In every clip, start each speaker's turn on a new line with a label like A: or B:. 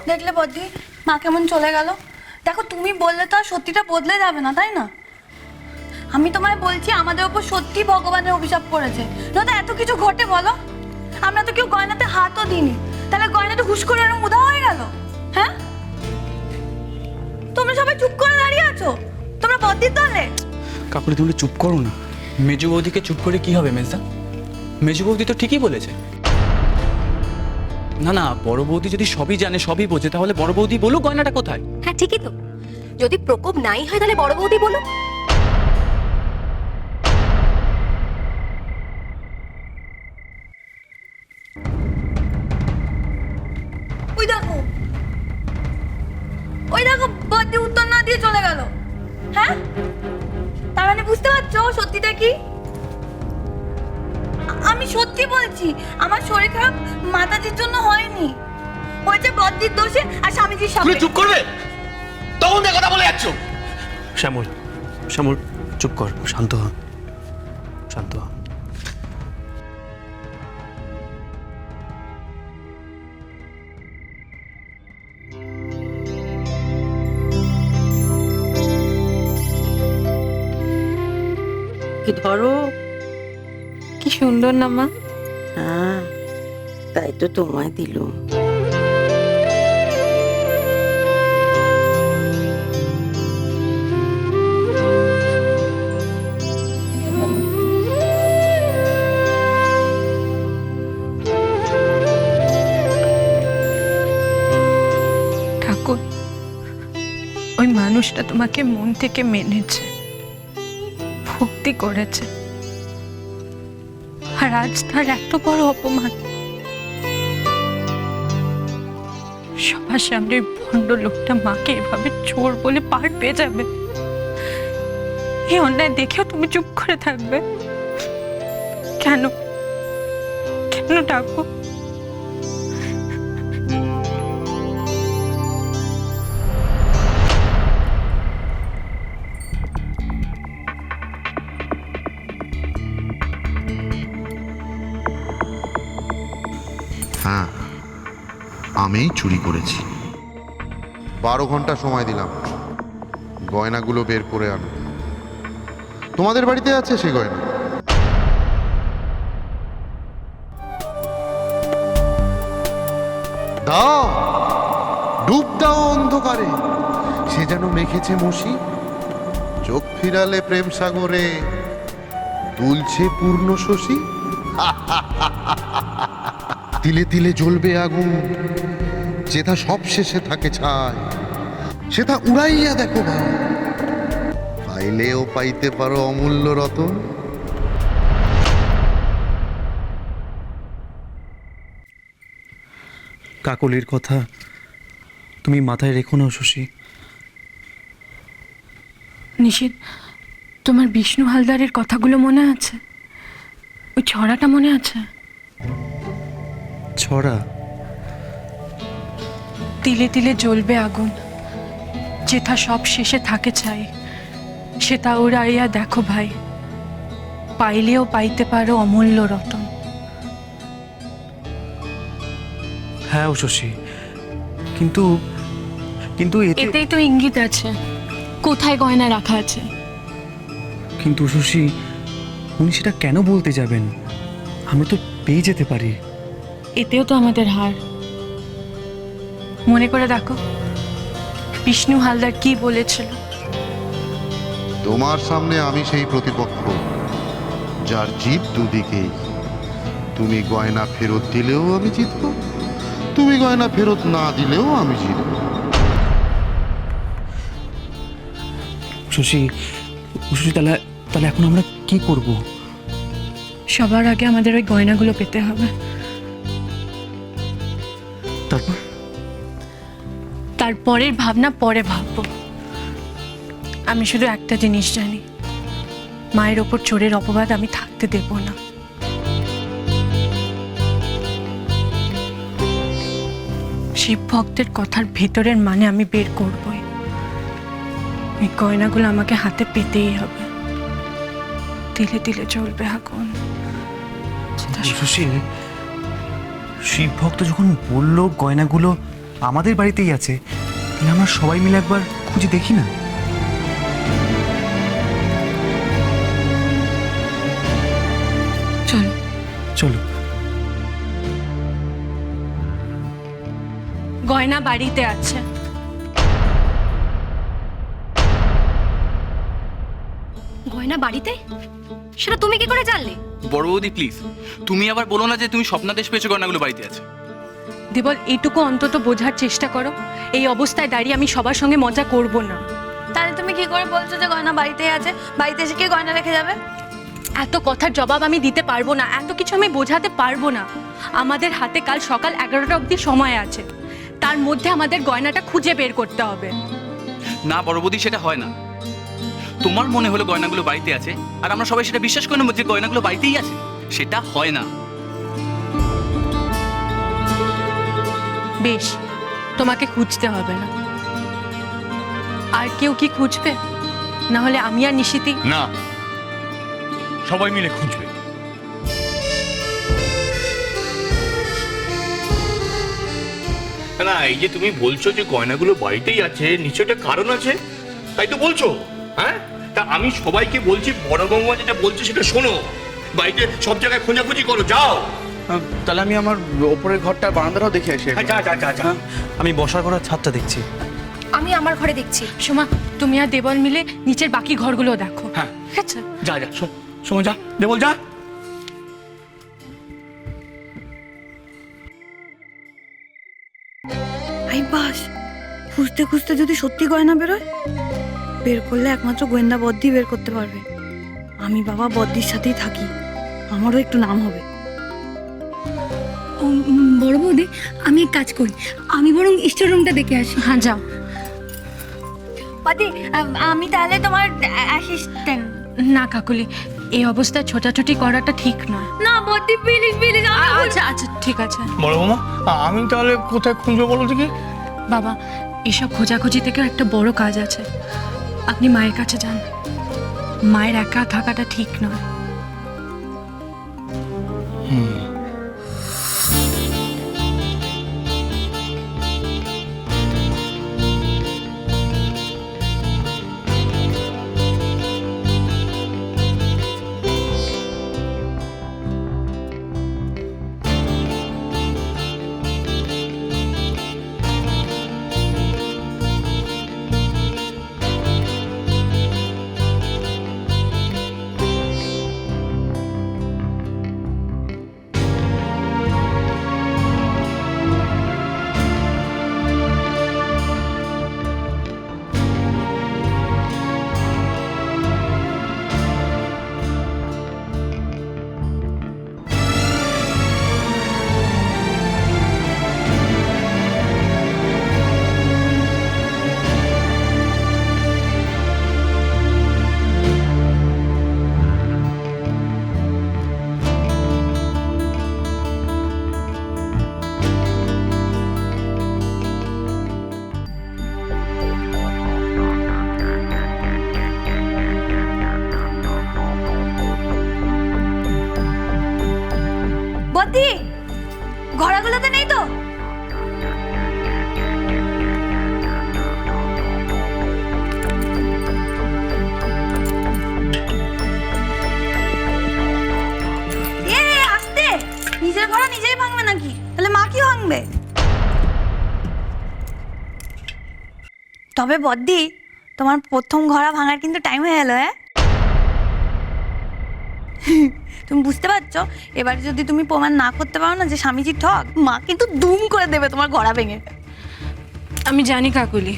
A: দেখলে বদ্দি মা কেমন চলে গেল। দেখো তুমি বললে তো আর সত্যিটা বদলে যাবে না, তাই না? আমি তোমায় বলছি আমাদের উপর সত্যি ভগবানের অভিশাপ পড়েছে, নয়তো এত কিছু ঘটে বলো। আমরা তো কেউ গয়নাতে হাতও দিইনি, তাহলে গয়নাটা হুশ করে এরকম উধাও হয়ে গেল। হ্যাঁ, তোমরা সবাই চুপ করে দাঁড়িয়ে আছো, তোমরা বদ্দির দলে।
B: কাকুলি তুমি চুপ করো না। মেজু বৌদিকে চুপ করে কি হবে মেজদা? মেজু বৌদি তো ঠিকই বলেছে। না না, বড় বৌদি যদি সবই জানে, সবই বোঝে, তাহলে বড় বৌদি বলুক গয়নাটা কোথায়।
C: হ্যাঁ ঠিকই তো, যদি প্রকোপ নাই হয় তাহলে বড় বৌদি বলো।
A: ওই দেখো, ওই দেখো বদ্দি উত্তর না দিয়ে চলে গেল। হ্যাঁ, তার মানে বুঝতে পারছো সত্যিটা কি? আমি সত্যি বলছি, আমার শরীর খারাপ মাতাজির জন্য হয়নি, হয়েছে বদ্দির দোষে আর স্বামীজির সাথে।
D: তুমি চুপ করবে? তখন দিয়ে কথা বলে যাচ্ছ।
E: শ্যামল, শ্যামল চুপ কর, শান্ত হ, শান্ত হ।
F: কি ধরো।
G: কি সুন্দর না মা?
F: হ্যাঁ, তাই তো তোমায় দিলুম।
G: ঠাকুর, ওই মানুষটা তোমাকে মন থেকে মেনেছে, ভক্তি করেছে, আর আজ তার এত বড় অপমান। সবার সামনে ভণ্ড লোকটা মাকে এভাবে চোর বলে পার পেয়ে যাবে, এই অন্যায় দেখেও তুমি চুপ করে থাকবে কেন? কেন ঠাকুর?
H: হ্যাঁ, আমিই চুরি করেছি। 12 ঘন্টা সময় দিলাম, গয়নাগুলো বের করে আনো। তোমাদের বাড়িতে আছে সে গয়না? দাও, ডুব দাও অন্ধকারে, সে যেন মেখেছে মসি, চোখ ফিরালে প্রেম সাগরে তুলছে পূর্ণ শশী। তিলে তিলে জ্বলবে আগুন, যেথা সব শেষে থাকে ছাই, সেটা উড়াইয়া দেখো ভাই, পাইলেও পাইতে পারো অমূল্য রতন।
E: কাকলির কথা তুমি মাথায় রেখো না শশী।
G: নিশিত, তোমার বিষ্ণু হালদারের কথাগুলো মনে আছে? ওই ছড়াটা মনে আছে?
E: ছড়া?
G: তিলে তিলে জ্বলবে আগুন, যেথা সব শেষে থাকে ছাই, সেটা উড়াইয়া দেখো ভাই, পাইলেও পাইতে পারো অমূল্য রতন।
E: হ্যাঁ ও শশী, কিন্তু কিন্তু
G: এতেই তো ইঙ্গিত আছে কোথায় গয়না রাখা আছে।
E: কিন্তু শশী, উনি সেটা কেন বলতে যাবেন? আমরা তো পেয়ে যেতে পারি।
G: এতেও তো আমাদের হার। মনে করে দেখো বিষ্ণু হালদার কি বলেছিল।
H: তোমার সামনে আমি সেই প্রতিপক্ষ, যার জিত দুদিকেই। তুমি গয়না ফেরত দিলেও আমি জিতব, তুমি গয়না ফেরত না দিলেও আমি জিতব।
E: শশী, শশী, তাহলে তাহলে এখন আমরা কি করব?
G: সবার আগে আমাদের ওই গয়নাগুলো পেতে হবে।
E: তারপর?
G: তারপরের ভাবনা পরে ভাববো। আমি শুধু একটা জিনিস জানি, মায়ের ওপর চোরের অপবাদ আমি থাকতে দেব না। শিব ভক্তের কথার ভেতরের মানে আমি বের করবই। এই গয়নাগুলো আমাকে হাতে পেতেই হবে। তিলে তিলে জ্বলবে আগুন।
E: শশী, শিব ভক্ত যখন বলল গয়নাগুলো আমাদের বাড়িতেই আছে, তাহলে আমরা সবাই মিলে একবার খুঁজে দেখি না?
G: চলো।
E: চলো।
G: গয়না বাড়িতে আছে।
C: গয়না বাড়িতে? সেটা তুমি কি করে জানলে?
B: বড় বৌদি প্লিজ, তুমি আবার বলো না যে তুমি স্বপ্নাদেশ পেয়েছো গয়নাগুলো বাড়িতে আছে।
G: দেবল, এইটুকু অন্তত বোঝার চেষ্টা করো। এই অবস্থায় দাঁড়িয়ে আমি সবার সঙ্গে মজা করব না।
A: তাহলে তুমি কি করে বলছো যে গয়না বাড়িতেই আছে? বাড়িতে এসে কে গয়না রেখে যাবে?
G: এত কথার জবাব আমি দিতে পারবো না, এত কিছু আমি বোঝাতে পারবো না। আমাদের হাতে কাল সকাল 11টা অবধি সময় আছে, তার মধ্যে আমাদের গয়নাটা খুঁজে বের করতে হবে।
B: না বড় বৌদি, সেটা হয় না। তোমার মনে হলো গয়নাগুলো বাড়িতে আছে, আর আমরা সবাই সেটা বিশ্বাস করে নেবো যে গয়নাগুলো বাড়িতেই আছে। সেটা হয় না।
G: বেশ, তোমাকে খুঁজতে হবে না। আর কেউ কি খুঁজবে? না হলে আমি আর নিশিতি।
D: না, সবাই মিলে খুঁজবে। না, এই যে তুমি বলছো যে গয়নাগুলো বাড়িতেই আছে, নিশ্চয় একটা কারণ আছে, তাই তো বলছো। হ্যাঁ, তা আমি সবাইকে বলছি, বড় বৌমা যেটা বলছে সেটা শোনো। বাড়িতে সব জায়গায় খোঁজাখুঁজি করো, যাও।
B: তাহলে আমি আমার ওপরের ঘরটা বারান্দাটাও দেখে আসি।
D: হ্যাঁ, যা যা যা যা।
E: আমি বসার ঘরের ছাদটা দেখছি।
C: আমি আমার ঘরে দেখছি।
G: সোমা, তুমি আর দেবল মিলে নিচের বাকি ঘরগুলো দেখো।
D: হ্যাঁ।
G: ঠিক আছে?
D: যা যা, সময় যা, দেবল যা।
A: আই বাস, খুঁজতে খুঁজতে যদি সত্যি গয়না বেরোয়, বের করলে একমাত্র গোয়েন্দা বদ্দি বের করতে পারবে। আমি বাবা বদ্দির সাথেই থাকি, আমারও একটু নাম হবে।
I: বড় বৌদি, আমি এক কাজ করি, আমি বরং স্টোর রুমটা দেখে আসি।
G: হ্যাঁ, যাও।
A: বদ্দি, আমি তাহলে তোমার অ্যাসিস্ট্যান্ট।
G: না কাকুলি, এই অবস্থায় ছোটাছুটি করাটা ঠিক নয়।
A: না বদ্দি, প্লিজ প্লিজ।
G: আচ্ছা আচ্ছা, ঠিক আছে।
D: বড় বৌমা, আমি তাহলে কোথায় খুঁজবো বলো দেখি?
G: বাবা, এসব খোঁজাখুঁজি থেকেও একটা বড় কাজ আছে। আপনি মায়ের কাছে যান। মায়ের একা থাকাটা ঠিক নয়।
A: বদ্দি, ঘোড়াগুলোতে নেই তো? আস্তে, নিজের ঘোড়া নিজেই ভাঙবে নাকি? তাহলে মা কি ভাঙবে? তবে বদ্দি, তোমার প্রথম ঘোড়া ভাঙার কিন্তু টাইম হয়ে গেল। হ্যাঁ, তুমি বুঝতে পারছো? এবারে যদি তুমি প্রমাণ না করতে পারো না যে স্বামীজি ঠক, মা কিন্তু দুম করে দেবে তোমার ঘোড়া ভেঙে।
G: আমি জানি কাকুলি,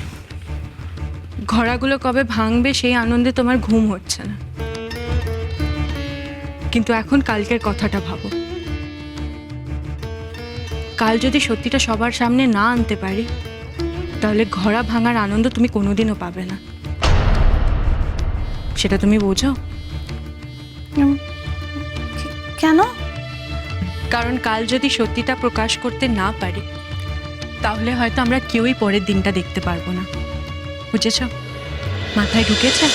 G: ঘোড়াগুলো কবে ভাঙবে সেই আনন্দে তোমার ঘুম হচ্ছে না, কিন্তু এখন কালকের কথাটা ভাবো। কাল যদি সত্যিটা সবার সামনে না আনতে পারি, তাহলে ঘোড়া ভাঙার আনন্দ তুমি কোনোদিনও পাবে না। সেটা তুমি বোঝো?
A: কেন?
G: কারণ কাল যদি সত্যিটা প্রকাশ করতে না পারি, তাহলে হয়তো আমরা কেউই পরের দিনটা দেখতে পারবো না। বুঝেছ? মাথায় ঢুকেছে?